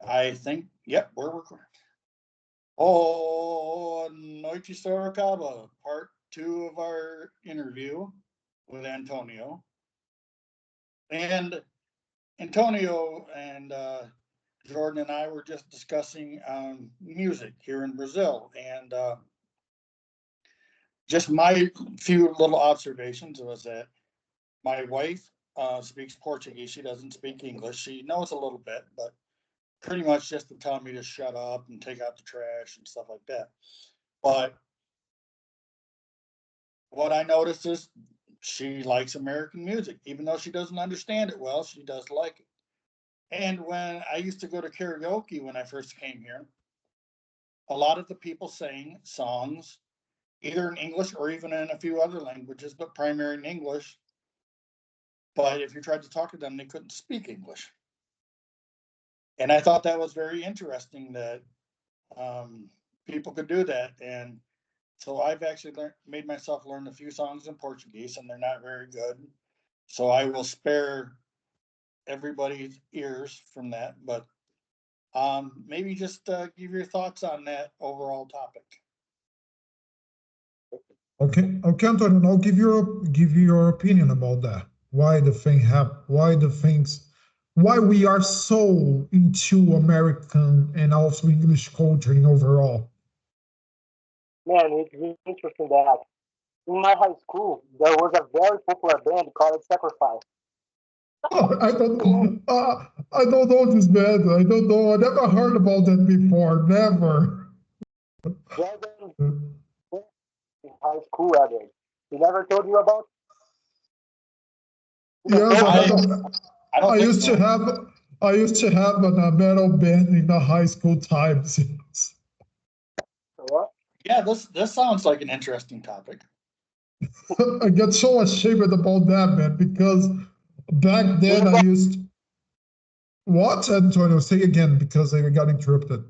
I think, yep, we're recording. Oh, Noche Sorocaba, part two of our interview with Antonio. And Antonio and Jordan and I were just discussing music here in Brazil. And just my few little observations was that my wife speaks Portuguese. She doesn't speak English. She knows a little bit, but pretty much just to tell me to shut up and take out the trash and stuff like that. But what I noticed is she likes American music, even though she doesn't understand it well, she does like it. And when I used to go to karaoke when I first came here, a lot of the people sang songs either in English or even in a few other languages, but primarily in English. But if you tried to talk to them, they couldn't speak English. And I thought that was very interesting that people could do that. And so I've actually made myself learn a few songs in Portuguese, and they're not very good. So I will spare everybody's ears from that. But maybe just give your thoughts on that overall topic. Okay, Antonio. I'll give you your opinion about that. Why the thing happened? Why we are so into American and also English culture in overall? Man, it's really interesting that in my high school there was a very popular band called Sacrifice. I don't know this band. I don't know. I never heard about that before. Never. Jordan in high school, Edward. He never told you about? Yes, I don't I think used so. to have I used to have a metal band in the high school times. What? Yeah, this sounds like an interesting topic. I get so ashamed about that, man, because back then I used what, Antonio? Say again because I got interrupted.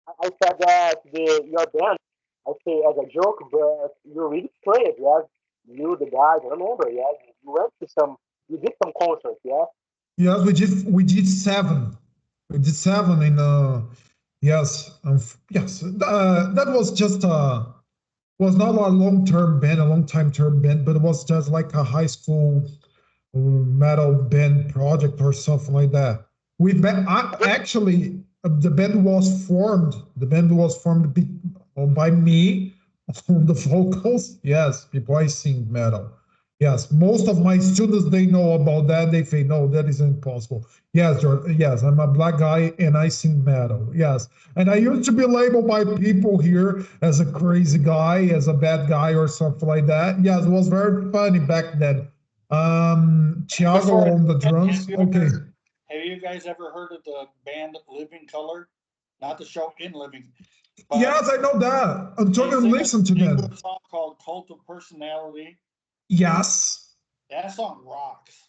I said that your band, I say as a joke, but you really played, yeah? You, the guys, I remember, yeah? You went to some, you did some concerts, yeah? Yes, we did seven. We did seven in yes, yes. That was just was not a long term band, a long time term band, but it was just like a high school metal band project or something like that. Actually the band was formed. The band was formed by me on the vocals. Yes, people I sing metal. Yes, most of my students they know about that. They say no, that is impossible. Yes, George, yes, I'm a black guy and I sing metal. Yes, and I used to be labeled by people here as a crazy guy, as a bad guy, or something like that. Yes, it was very funny back then. Thiago on the drums. Okay. Have you guys ever heard of the band Living Color? Not the show In Living. But yes, I know that. Antonio, listen to they do that. a song called Cult of Personality. Yes. That song rocks.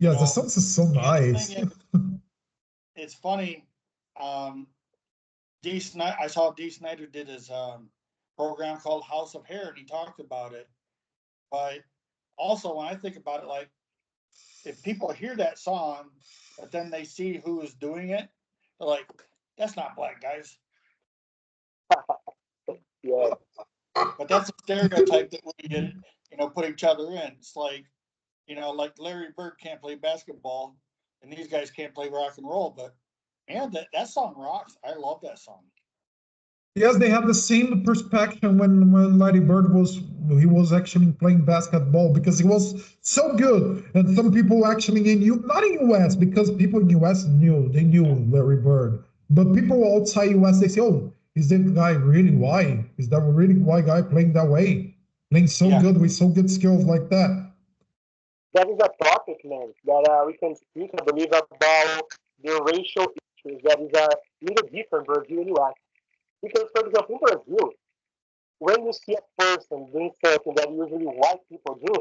Yes, the song is so nice. It's funny. I saw D. Snyder did his program called House of Hair, and he talked about it. But also, when I think about it, like if people hear that song, but then they see who is doing it, they're like, "That's not black guys." Yeah. But that's a stereotype that we get, put each other in. It's like, like Larry Bird can't play basketball, and these guys can't play rock and roll. But man, that song rocks. I love that song. Yes, they have the same perspective when Larry Bird was actually playing basketball because he was so good. And some people actually not in US because people in US knew Larry Bird, but people outside US they say, oh, is that guy really why? Is that really why guy playing that way, playing so good with so good skills like that? That is a topic, man, that we can speak, I believe, about the racial issues that is a little different Brazil and US. Because, for example, in Brazil, when you see a person doing something that usually white people do,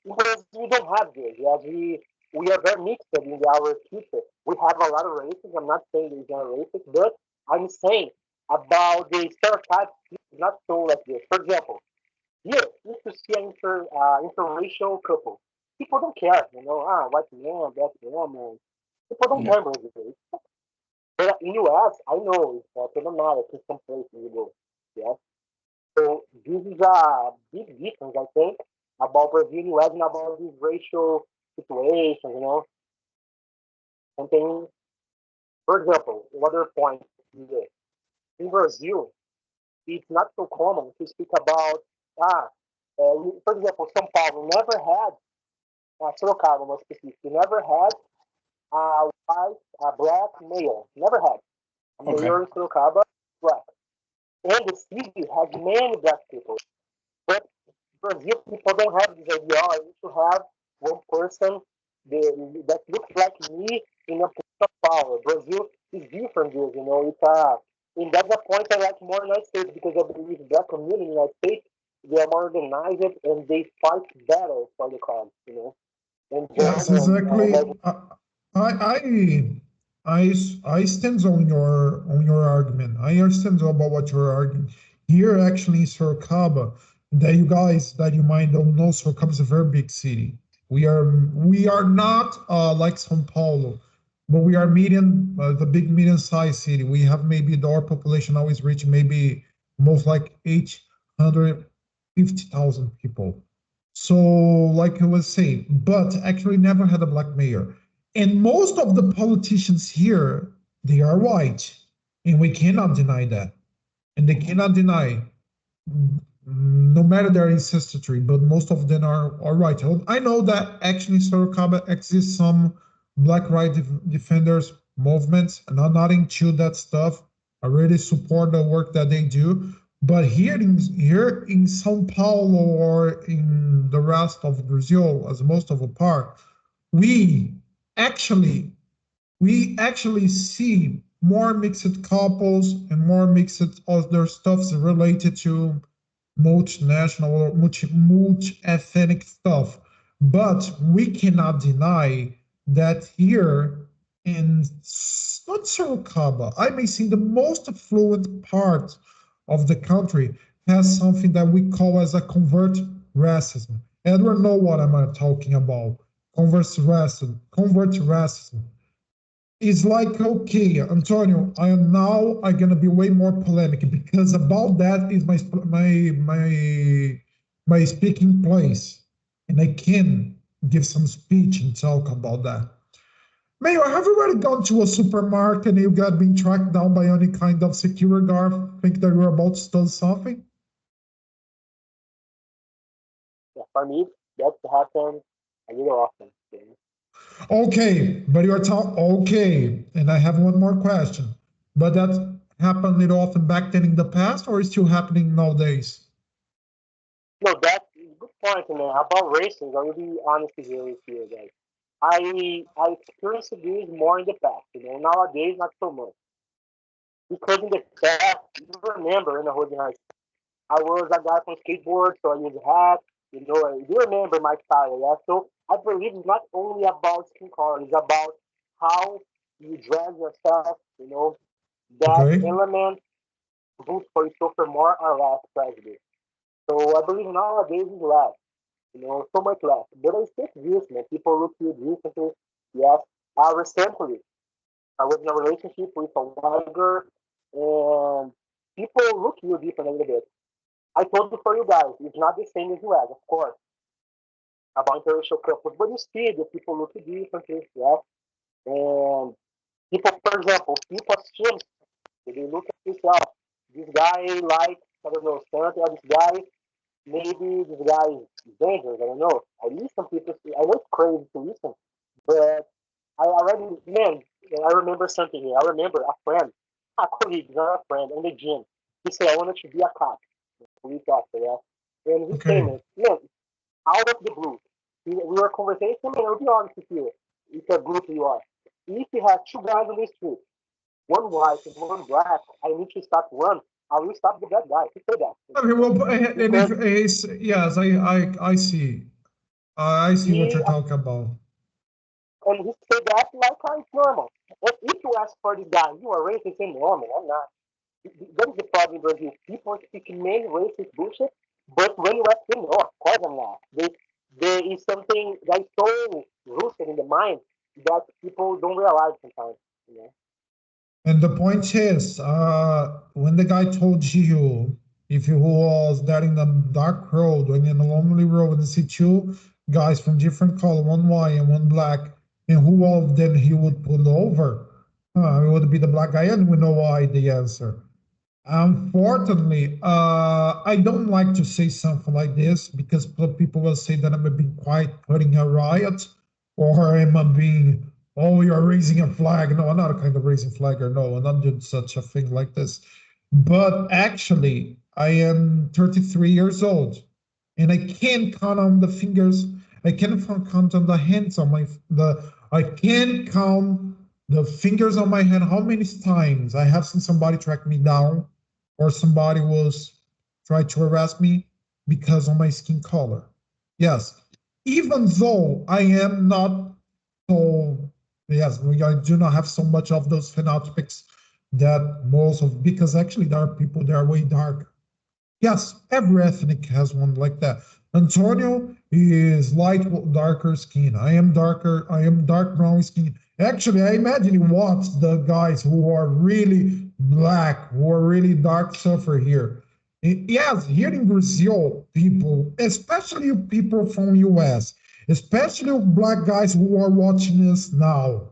in Brazil we don't have this. Yes, we are very mixed in our culture. We have a lot of races. I'm not saying there's not racist, but I'm saying about the stereotypes it's not so like this. For example, here if you see an interracial couple, people don't care. White man, black woman. People don't Yeah. care in Brazil. in US, I know it's problematic in some places you go. Yes. So this is a big difference, I think, about Brazil and US and about these racial situations, something, for example, another point here. In Brazil, it's not so common to speak about, for example, São Paulo never had, Sorocaba more specific, never had a white, a black mayor, never had. A Okay. mayor in Sorocaba, black. And the city has many black people. But Brazil people don't have this idea. Oh, I need to have one person that looks like me in a place of power. Brazil is different. It's and that's the point I like more United States because I believe black community in the United States they are more organized and they fight better for the cause. And Yes, exactly. I stand on your argument. I understand about what you're arguing. Here, actually, in Sorocaba, that you guys that you might don't know, Sorocaba is a very big city. We are not like São Paulo, but we are medium, the big medium-sized city. We have maybe our population always reach maybe most like 850,000 people. So, like I was saying, but actually never had a black mayor. And most of the politicians here, they are white. And we cannot deny that. And they cannot deny, no matter their ancestry, but most of them are white. I know that actually in Sorocaba exists some black right defenders movements, and I'm not into that stuff. I really support the work that they do. But here in São Paulo or in the rest of Brazil, as most of the part, we actually we actually see more mixed couples and more mixed other stuffs related to multinational or multi-ethnic stuff. But we cannot deny that here in not Sorocaba, I may say the most affluent part of the country has something that we call as a convert racism. Edward know what I'm talking about. Convert racism. It's like, okay, Antonio, I'm gonna be way more polemic because about that is my speaking place, and I can give some speech and talk about that. Mayor, have you already gone to a supermarket and you got been tracked down by any kind of security guard, think that you're about to steal something? Yeah, for me, that happens a little often. Okay, but you're talking, okay, and I have one more question. But that happened little often back then in the past, or is still happening nowadays? No, that's a good point, man. About racism, I will be honest here with you, guys. I experienced this more in the past. Nowadays not so much. Because in the past, you remember in the Hood High I was a guy from skateboard, so I use a hat. You remember my style, yeah? So I believe it's not only about skin color, it's about how you dress yourself, that Okay. element boosts for you suffer more or less prejudice. So I believe nowadays is less, so much less. But I still exist, man. People look you differently. Yes. Recently, I was in a relationship with a white girl, and people look you different a little bit. I told you for you guys, it's not the same as US, of course, about interracial couples, but you see the people look differently, yeah. And people, for example, people assume they look at this, this guy like, I don't know, something, or this guy, maybe this guy is dangerous, I don't know. I listen people, I know it's crazy to listen, but I already, man, I remember something here. I remember a friend, a colleague, not a friend, in the gym. He said, I wanted to be a cop. Week after, yeah. And he came Okay. in, man, out of the blue. We were conversation, and I'll be honest with you. It's a group you are. If you have two guys on the street, one white and one black, I need to stop one. I will stop the bad guy. He said that. Okay, well, and if Because yes, I see. I see what he you're talking about. and he said that like it's normal. If you ask for the guy, you are racist and normal. I'm not. That is the problem in Brazil. People speak main racist bullshit, but when you ask them, oh, of course I'm not. There is something that is so rooted in the mind that people don't realize sometimes. And the point is, when the guy told you if he was there in the dark road or in a lonely road and see two guys from different color, one white and one black, and who of them he would pull over, it would be the black guy, and we know why the answer. Unfortunately, I don't like to say something like this because people will say that I'm being quiet, putting a riot, or am I being, oh, you're raising a flag? No, I'm not a kind of raising flag, or no, I'm not doing such a thing like this. But actually, I am 33 years old, and I can't count on the fingers. I can't count on the hands on the. I can't count the fingers on my hand how many times I have seen somebody track me down or somebody was trying to harass me because of my skin color. Yes, even though I am not so, yes, I do not have so much of those phenotypics that most of, because actually there are people that are way darker. Yes, every ethnic has one like that. Antonio is light, darker skin. I am darker. I am dark brown skin. Actually, I imagine what the guys who are really black, who are really dark, suffer here. Yes, here in Brazil, people, especially people from US, especially black guys who are watching us now,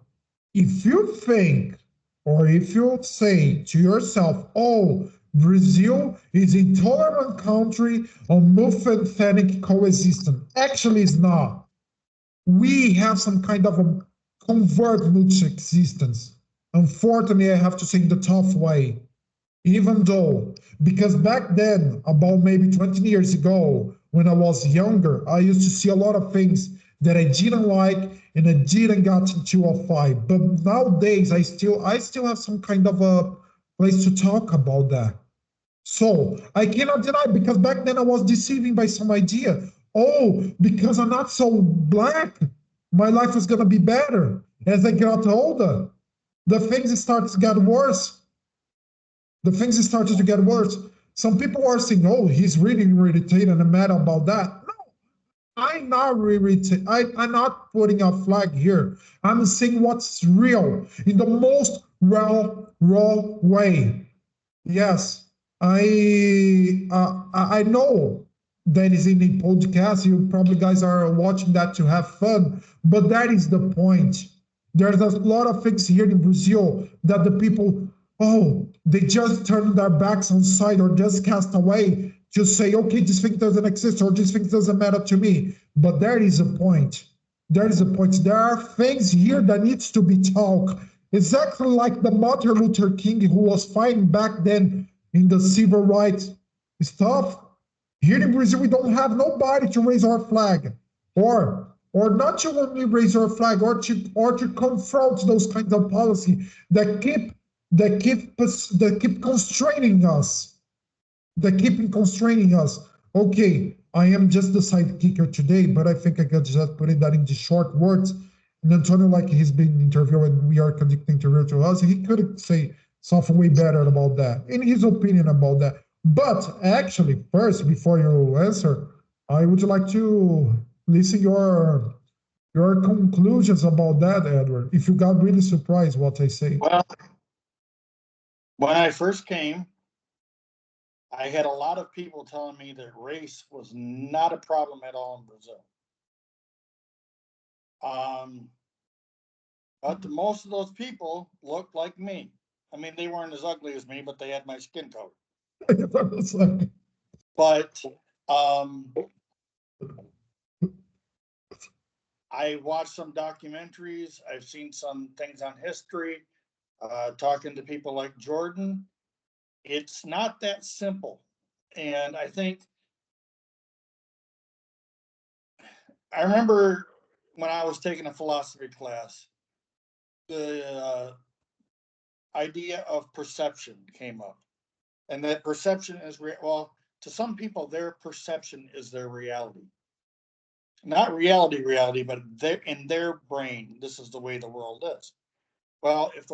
if you think or if you say to yourself, oh, Brazil is a tolerant country on multi-ethnic coexistence. Actually, it's not. We have some kind of a convert multi-existence. Unfortunately, I have to say in the tough way. Even though, because back then, about maybe 20 years ago, when I was younger, I used to see a lot of things that I didn't like and I didn't get into a fight. But nowadays, I still have some kind of a place to talk about that. So I cannot deny because back then I was deceiving by some idea. Oh, because I'm not so black, my life is gonna be better. As I got older, the things start to get worse. The things started to get worse. Some people are saying, "Oh, he's really irritated and mad about that." No, I'm not irritated. I'm not putting a flag here. I'm saying what's real in the most raw way. Yes, I know that is in a podcast. You probably guys are watching that to have fun, but that is the point. There's a lot of things here in Brazil that the people, oh, they just turn their backs on side or just cast away to say, okay, this thing doesn't exist or this thing doesn't matter to me. But there is a point. There is a point. There are things here that needs to be talked. Exactly like the Martin Luther King who was fighting back then in the civil rights stuff. Here in Brazil, we don't have nobody to raise our flag, or not to only raise our flag, or to confront those kinds of policy that keep constraining us, that keep constraining us. Okay, I am just the sidekicker today, but I think I can just put it that into short words. And Antonio, like he's been interviewed and we are conducting interview to us, he could say something way better about that, in his opinion about that. But actually, first, before you answer, I would like to listen your conclusions about that, Edward. If you got really surprised what I say. Well, when I first came, I had a lot of people telling me that race was not a problem at all in Brazil. Um, but most of those people looked like me. I mean, they weren't as ugly as me, but they had my skin color. But um, I watched some documentaries. I've seen some things on history. Talking to people like Jordan, it's not that simple. And I remember when I was taking a philosophy class, the idea of perception came up, and that perception is well, to some people, their perception is their reality. Not reality, but in their brain, this is the way the world is. Well, if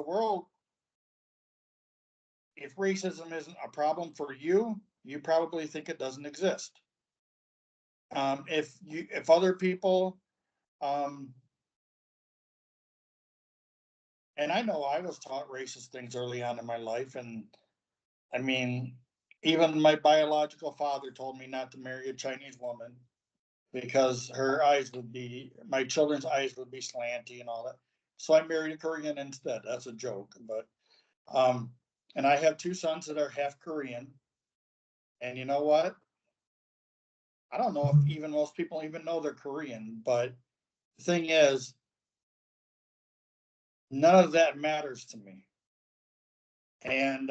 racism isn't a problem for you, you probably think it doesn't exist. If other people um, And I know I was taught racist things early on in my life. And I mean, even my biological father told me not to marry a Chinese woman because my children's eyes would be slanty and all that. So I married a Korean instead. That's a joke. Um, and I have two sons that are half Korean. And you know what? I don't know if even most people even know they're Korean, but the thing is, none of that matters to me. And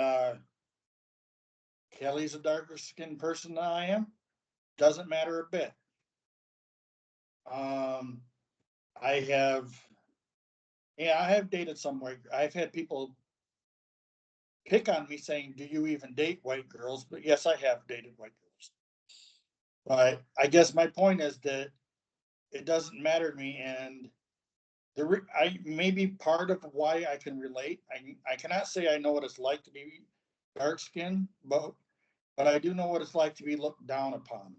Kelly's a darker skinned person than I am. Doesn't matter a bit. Um, I have, yeah, I have dated some white. I've had people pick on me saying, "Do you even date white girls?" But yes, I have dated white girls. But I guess my point is that it doesn't matter to me, and I maybe part of why I can relate. I cannot say I know what it's like to be dark skinned, but I do know what it's like to be looked down upon.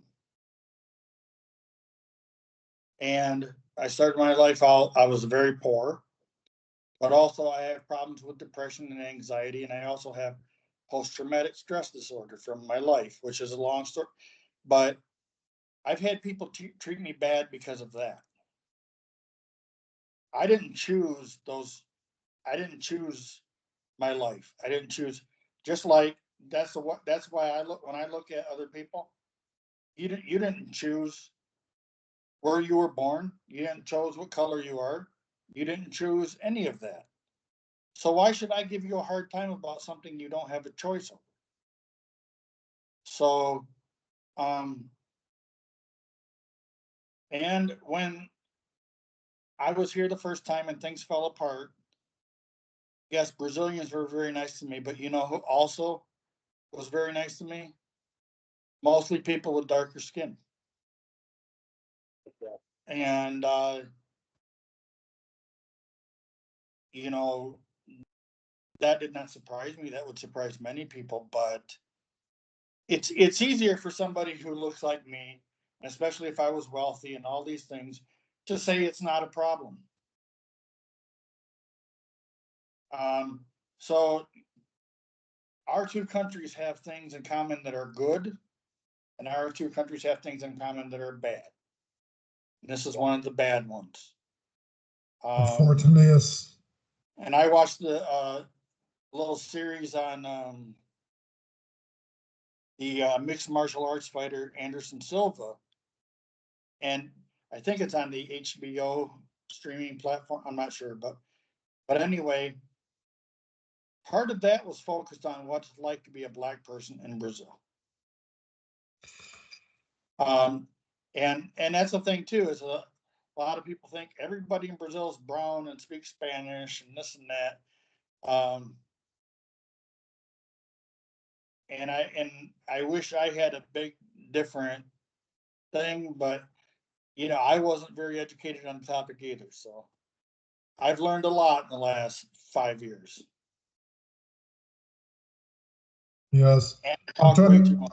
And I started my life out, I was very poor, but also I have problems with depression and anxiety. And I also have post traumatic stress disorder from my life, which is a long story. But I've had people treat me bad because of that. I didn't choose those. I didn't choose my life. I didn't choose, just like that's why I look, when I look at other people, you didn't choose where you were born. You didn't choose what color you are. You didn't choose any of that. So why should I give you a hard time about something you don't have a choice over? So, um, and when I was here the first time and things fell apart, yes, Brazilians were very nice to me, but you know who also was very nice to me? Mostly people with darker skin. Yeah. And, you know, that did not surprise me. That would surprise many people, but it's easier for somebody who looks like me, especially if I was wealthy and all these things, to say it's not a problem. Um, so our two countries have things in common that are good, and our two countries have things in common that are bad. And this is one of the bad ones. Unfortunately, yes. And I watched the little series on the mixed martial arts fighter Anderson Silva, and I think it's on the HBO streaming platform. I'm not sure, but anyway, part of that was focused on what it's like to be a black person in Brazil. Um, and that's the thing too, is a lot of people think everybody in Brazil is brown and speaks Spanish and this and that. Um, and I wish I had a big different thing, but I wasn't very educated on the topic either. So I've learned a lot in the last 5 years. Yes. And talk way too Antonio, much.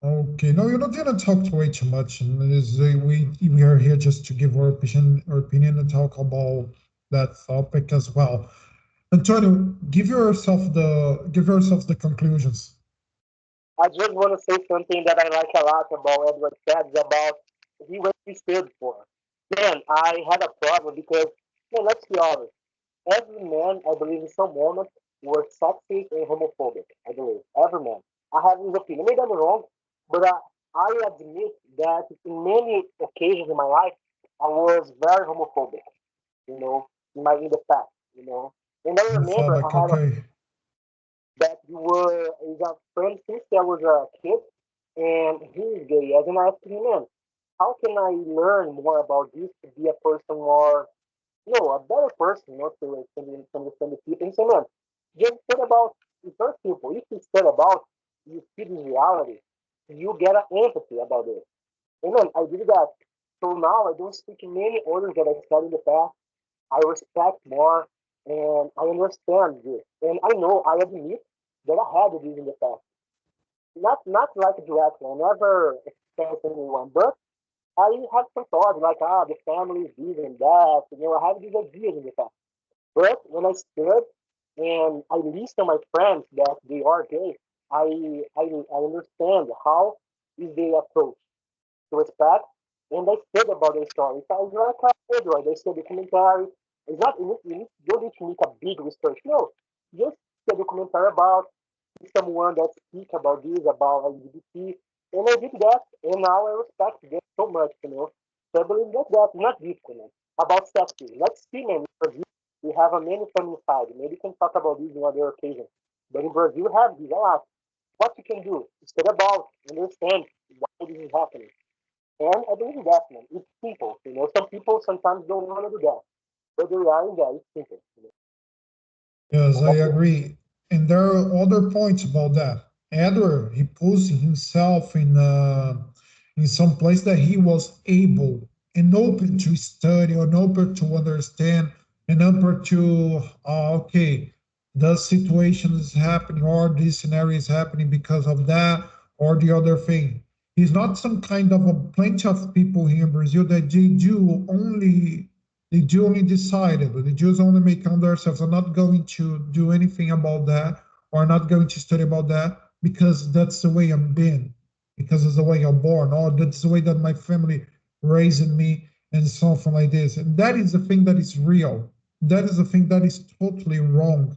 okay. No, you're not gonna talk way too much. And we are here just to give our opinion and talk about that topic as well. Antonio, give yourself the conclusions. I just want to say something that I like a lot about Edward said about what he stood for. Man, I had a problem because, man, let's be honest. Every man, I believe, in some moment was sexist and homophobic. I believe every man. I have his opinion. Maybe I'm wrong, but I admit that in many occasions in my life, I was very homophobic. In the past. And I remember Homophobic, I had okay. that you were is a friend since I was a kid, and he's gay. And I asked him, man, how can I learn more about this to be a person more, a better person, to understand the people? And so, man, just think about it's very simple. If you study about you see the reality, you get an empathy about it. And man, I did that. So now I don't speak many orders that I studied in the past. I respect more and I understand this. And I know I admit that I had this in the past. Not like directly. I never expressed anyone, but I have some thoughts like the family is this and that. I have these ideas in the past. But when I stood and I listened to my friends that they are gay, I understand how is their approach to respect, and I said about the story. So it's like a Edward, I said documentary. It's not you don't need to make a big research. No, just a documentary about someone that speak about this, about LGBT, and I did that, and now I respect them so much, you know. So I believe that that's not difficult. About sexy. Let's see, man. In Brazil, we have a many funny side. Maybe we can talk about this in other occasions. But in Brazil, we have this a lot. What you can do? Instead about understand why this is happening. And I believe in that, man. It's simple. You know, some people sometimes don't want to do that. But the reality that it's simple. You know? Yes, And I that's it. agree. And there are other points about that. Edward, he puts himself in some place that he was able and open to study and open to understand and open to okay, the situation is happening or this scenario is happening because of that or the other thing. He's not some kind of a plenty of people here in Brazil that they do only decided, the Jews only make on themselves. I'm not going to do anything about that, or not going to study about that because that's the way I'm been, because it's the way I'm born, or that's the way that my family raised me, and something like this. And that is the thing that is real. That is the thing that is totally wrong.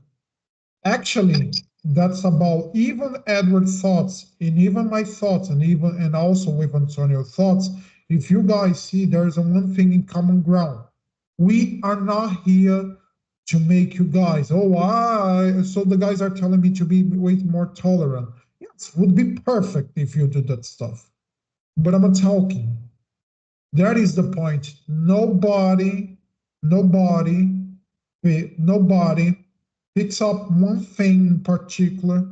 Actually, that's about even Edward's thoughts, and even my thoughts, and also with Antonio's thoughts. If you guys see, there's a one thing in common ground. We are not here to make you guys, oh, so the guys are telling me to be way more tolerant. Yes, would be perfect if you do that stuff. But I'm not talking. That is the point. Nobody, nobody picks up one thing in particular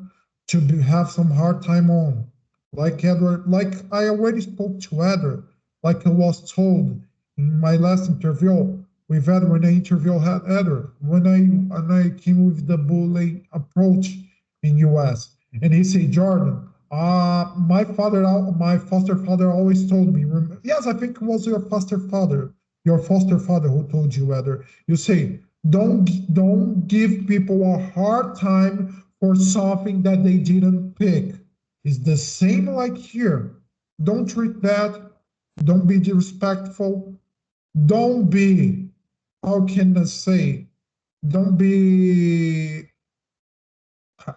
to have some hard time on. Like Edward, like I already spoke to Edward, like I was told in my last interview with Edward, when I interviewed Edward, when I came with the bullying approach in US, and he said, Jordan, my foster father always told me, yes, I think it was your foster father who told you, Edward. You say, don't give people a hard time for something that they didn't pick. It's the same like here. Don't treat that. Don't be disrespectful. Don't be, how can I say, don't be,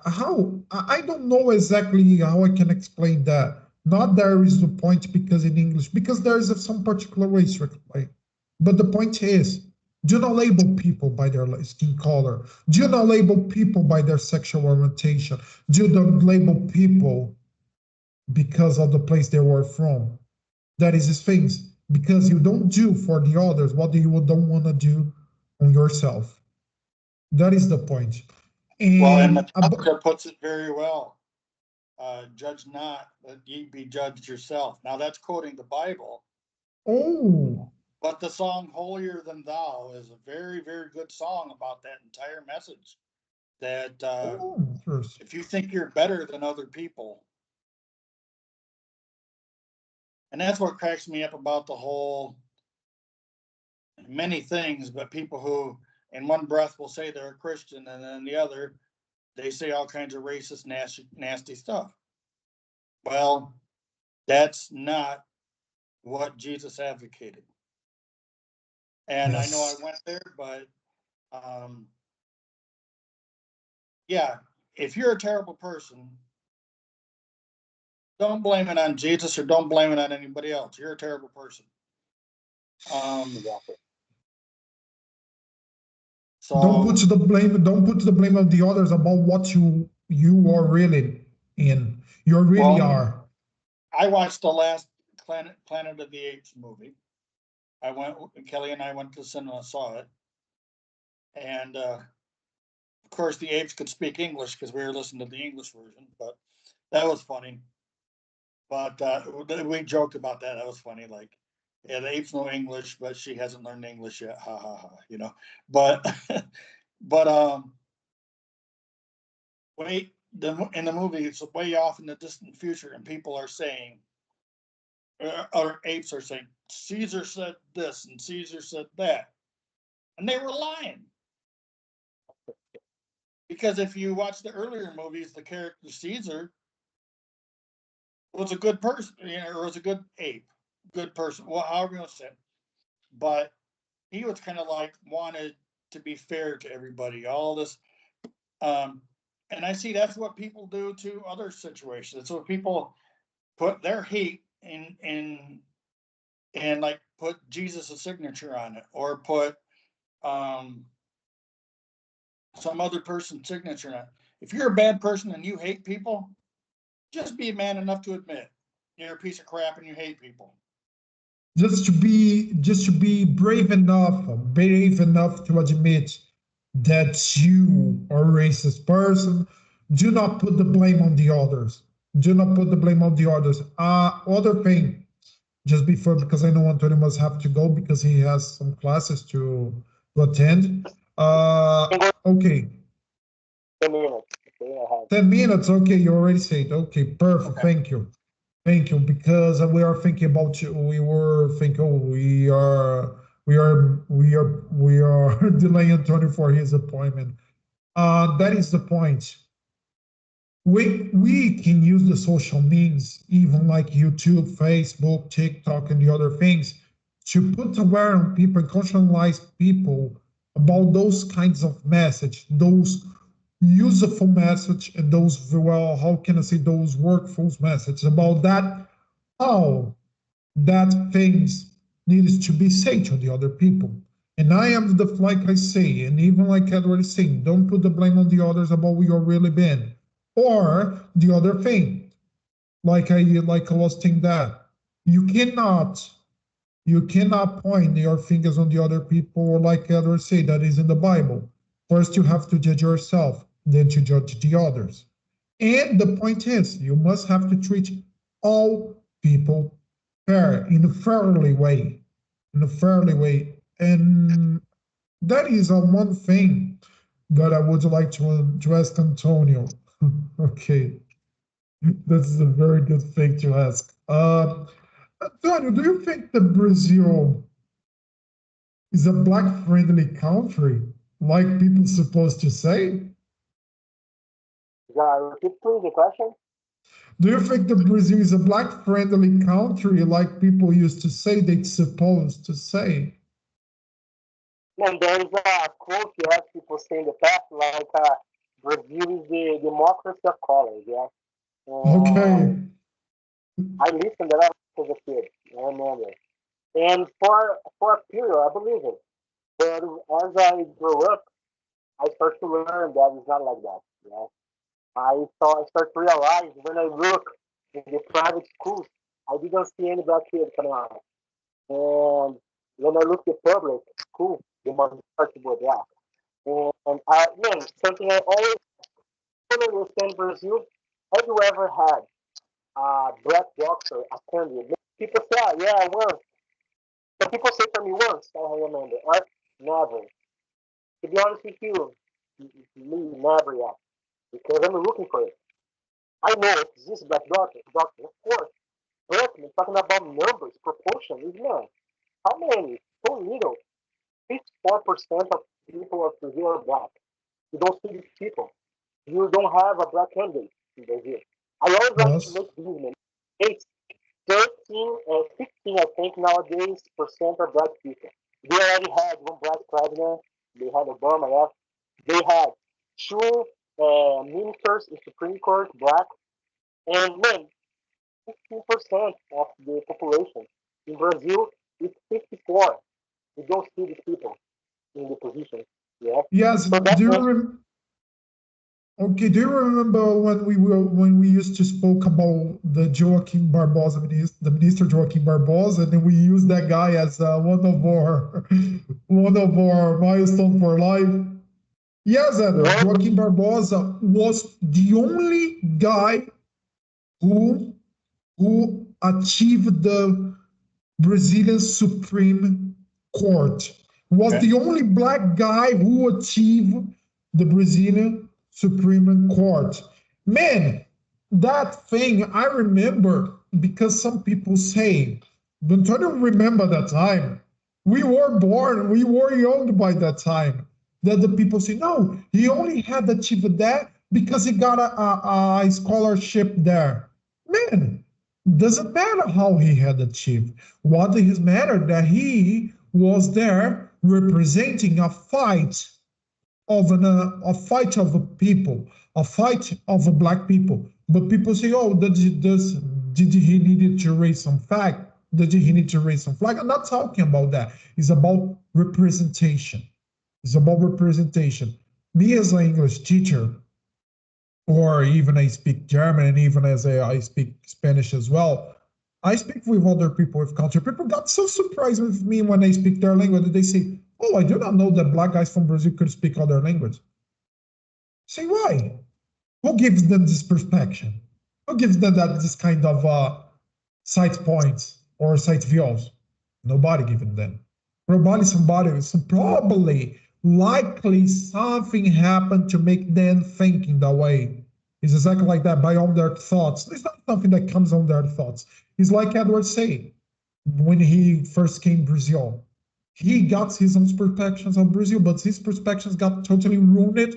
how, I don't know exactly how I can explain that. Not there is the point because in English, because there is some particular ways to explain. But the point is, do not label people by their skin color. Do not label people by their sexual orientation. Do not label people because of the place they were from. That is his things. Because you don't do for the others what you don't want to do on yourself. That is the point. Well, and And Metallica puts it very well. Judge not, that ye be judged yourself. Now that's quoting the Bible, oh, but the song Holier Than Thou is a very, very good song about that entire message. That first. if you think you're better than other people, and that's what cracks me up about the whole many things, but people who in one breath will say they're a Christian and then the other they say all kinds of racist, nasty stuff. Well, that's not what Jesus advocated. And I know I Yes. went there, but um, yeah, if you're a terrible person, don't blame it on Jesus or don't blame it on anybody else. You're a terrible person. Exactly. So Don't put the blame of the others about what you are really in. You really well, are. I watched the last Planet of the Apes movie. I went, Kelly and I went to the cinema, saw it, and of course the apes could speak English because we were listening to the English version, but that was funny. But we joked about that. That was funny. Like, yeah, the apes know English, but she hasn't learned English yet. Ha ha ha. You know, but but wait, in the movie, it's way off in the distant future, and people are saying, or apes are saying, Caesar said this and Caesar said that, and they were lying. Because if you watch the earlier movies, the character Caesar was a good person, or was a good ape, good person. Well, however you want to say it. But he was kind of like wanted to be fair to everybody. All this, and I see that's what people do to other situations. It's what people put their hate in and like put Jesus' signature on it, or put some other person's signature on it. If you're a bad person and you hate people, just be man enough to admit you're a piece of crap and you hate people. Just to be brave enough to admit that you are a racist person. Do not put the blame on the others. Do not put the blame on the others. Other thing, just before, because I know Antonio must have to go because he has some classes to attend. Okay. 10 minutes. 10 minutes. Okay, you already said. Okay, perfect. Okay. Thank you. Thank you, because we are thinking about you. We were thinking, oh, we are delaying Antonio for his appointment. That is the point. We can use the social means, even like YouTube, Facebook, TikTok, and the other things, to put aware on people, conscientize people about those kinds of message, those useful message, and those, well, how can I say, those workful messages about that, how that things needs to be said to the other people. And I am the, like I say, and even like Edward is saying, don't put the blame on the others about what you're really been. Or the other thing, like I was saying, that you cannot point your fingers on the other people, or like Edward said, that is in the Bible. First, you have to judge yourself, then to judge the others. And the point is, you must have to treat all people fair, in a fairly way, And that is one thing that I would like to ask Antonio. Okay, this is a very good thing to ask. Antonio, do you think that Brazil is a black-friendly country, like people supposed to say? Repeat please the question. Do you think that Brazil is a black-friendly country, like people used to say, they're supposed to say? And there is a quote you have people say in the past, like Brazil is the democracy of colors, yeah. Okay. I listened to that as a kid, I remember. And for a period, I believe it. But as I grew up, I started to learn that it's not like that. Yeah. I start to realize when I look in the private schools, I didn't see any black kids coming out. And when I look at public school, the majority were black. And man, something I always understand Brazil. Have you ever had a black doctor attending? People say, yeah, once. Some people say for me once, I remember. Never. To be honest with you, me, never yet. Because I'm looking for it. I know it exists, black doctor, of course. But I'm talking about numbers, proportion, is man. How many? So little. 54% of people of Brazil are black. You don't see these people. You don't have a black candidate in Brazil. I always like to make these men. It's 13 or 15, I think, nowadays, percent are black people. They already had one black president. They had Obama, yeah. They had two ministers in Supreme Court, black. And man, 15% of the population. In Brazil, it's 54. We don't see these people in the position. Yeah. Yes. So okay. Do you remember when we used to spoke about the Joaquim Barbosa, the minister Joaquim Barbosa, and then we used that guy as one of our milestone for life? Yes, Joaquim Barbosa was the only guy who achieved the Brazilian Supreme Court. Was the only black guy who achieved the Brazilian Supreme Court. Man, that thing I remember, because some people say, don't you remember that time? We were born, we were young by that time. that the people say, no, he only had achieved that because he got a scholarship there. Man, doesn't matter how he had achieved. What is matter that he was there representing a fight of a fight of a people, a fight of a black people. But people say, oh, did he needed to raise some flag? Did he need to raise some flag? I'm not talking about that. It's about representation. It's about representation. Me as an English teacher, or even I speak German, and even as I speak Spanish as well, I speak with other people, with culture. People got so surprised with me when I speak their language that they say, oh, I do not know that black guys from Brazil could speak other language. Say why? Who gives them this perspective? Who gives them this kind of sight points or sight views? Nobody giving them. Probably, likely something happened to make them thinking that way. It's exactly like that, by on their thoughts. It's not something that comes on their thoughts. It's like Edward said, when he first came to Brazil. He got his own perspectives of Brazil, but his perspectives got totally ruined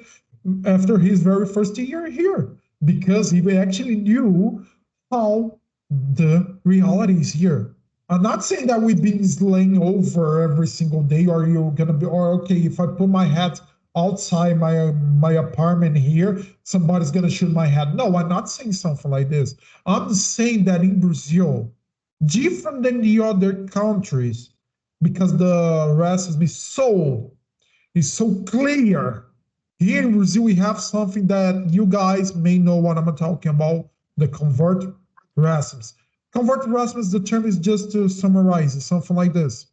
after his very first year here, because he actually knew how the reality is here. I'm not saying that we've been slaying over every single day, or you're gonna be, or okay, if I put my hat outside my apartment here, somebody's gonna shoot my head. No, I'm not saying something like this. I'm saying that in Brazil, different than the other countries, because the racism is so clear. Here in Brazil, we have something that you guys may know what I'm talking about, the covert racism. Covert racism, the term is just to summarize, it's something like this.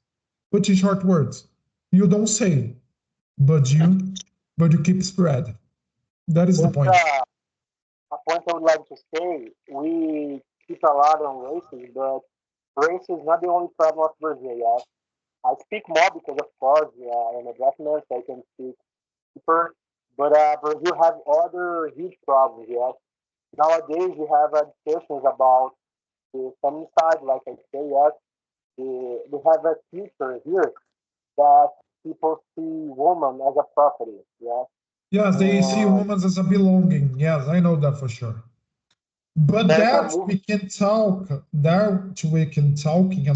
Put in short words. You don't say, but you keep spread. That is the point. A point I would like to say, we keep a lot on races, but race is not the only problem of Brazil, yes. I speak more because, of course, I'm a black man, so I can speak deeper. But Brazil has other huge problems, yes. Nowadays, we have discussions about the femicide, like I say, yes. We have a future here that people see women as a property, yes. Yes, they see women as a belonging. Yes, I know that for sure. But that we can talk. That we can talk in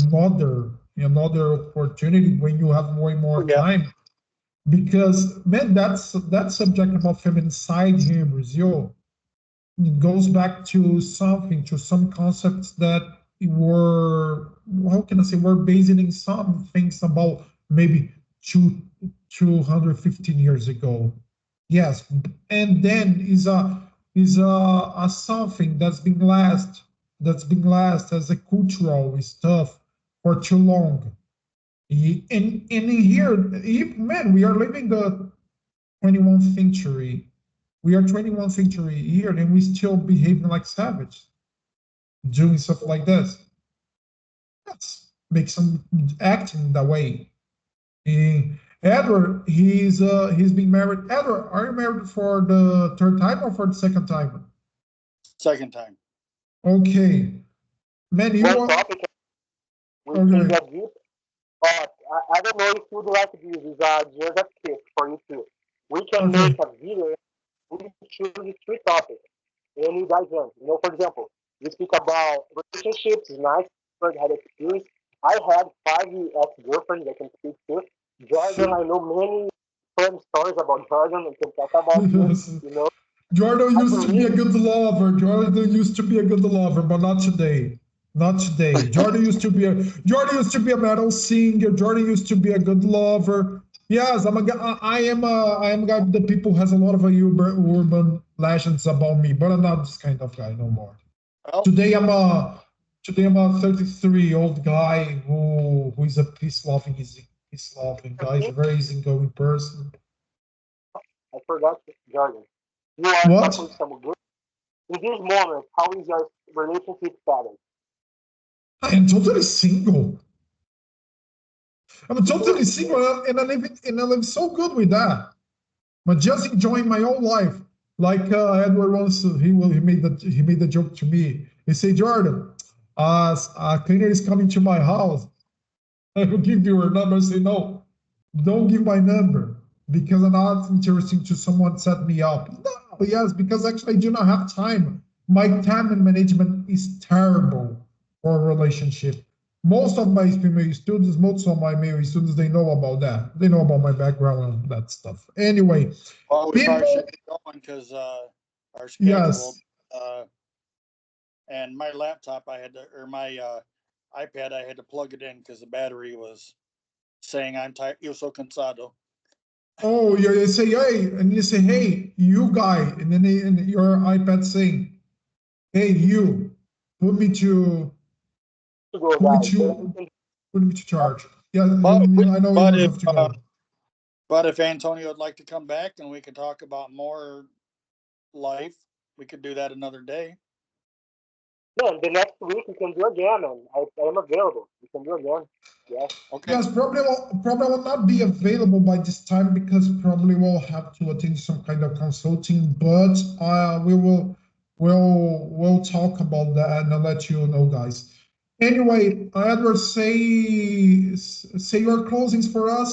another opportunity when you have more and more time. Because man, that subject about feminicide here in Brazil, it goes back to some concepts that were, how can I say, were based in some things about maybe 215 years ago. Yes, and then is a something that's been last as a cultural stuff for too long. And here, man, we are living the 21st century. We are 21st century here, and we still behaving like savage, doing stuff like this. That's makes some acting that way. Edward, he's been married. Edward, are you married for the third time or for the second time? Second time. Okay. Man, you One are. topic we Okay. can get deep, but I don't know if you would like this. Is just a tip for you too. We can Okay. make a video. We choose three topics, and you guys in. For example, we speak about relationships. Nice, but had experience. I had 5 ex-girlfriends. I can speak to. Jordan, I know many fun stories about Jordan. We can talk about him. Jordan used to be a good lover. Jordan used to be a good lover, but not today. Not today. Jordan used to be a metal singer. Jordan used to be a good lover. Yes, I am a guy that people has a lot of urban legends about me, but I'm not this kind of guy no more. Well, Today I'm a 33-year-old guy who is a peace-loving guy. He's a very easygoing person. I forgot Jordan. You are What? talking some good. In this moment, how is your relationship status? I am totally single. I'm totally single, and I live so good with that. But just enjoying my own life. Like Edward once, he made the joke to me. He said, Jordan, a cleaner is coming to my house. I will give you her number. I say, no, don't give my number. because I'm not interesting to someone set me up. No, yes, because actually I do not have time. My time and management is terrible for a relationship. Most of my female students, most of my male students, they know about that. They know about my background and that stuff. Anyway, Well, we probably people, should get going because our schedule. yes. And my laptop, I had to, or my iPad, I had to plug it in because the battery was saying I'm tired. Yo so cansado. Oh, you say, hey, and you say, hey, you guy, and then in your iPad saying, hey, you, put me to, To go, put me guys. to, put me to charge. Yeah, But I know but you if have to go. but if Antonio would like to come back and we could talk about more life, we could do that another day. Man, the next week we can do again, man. I am available. We can do again. Yeah. Okay. Yes, probably will not be available by this time because probably we'll have to attend some kind of consulting, but we'll talk about that and I'll let you know, guys. Anyway, Edward, say your closings for us.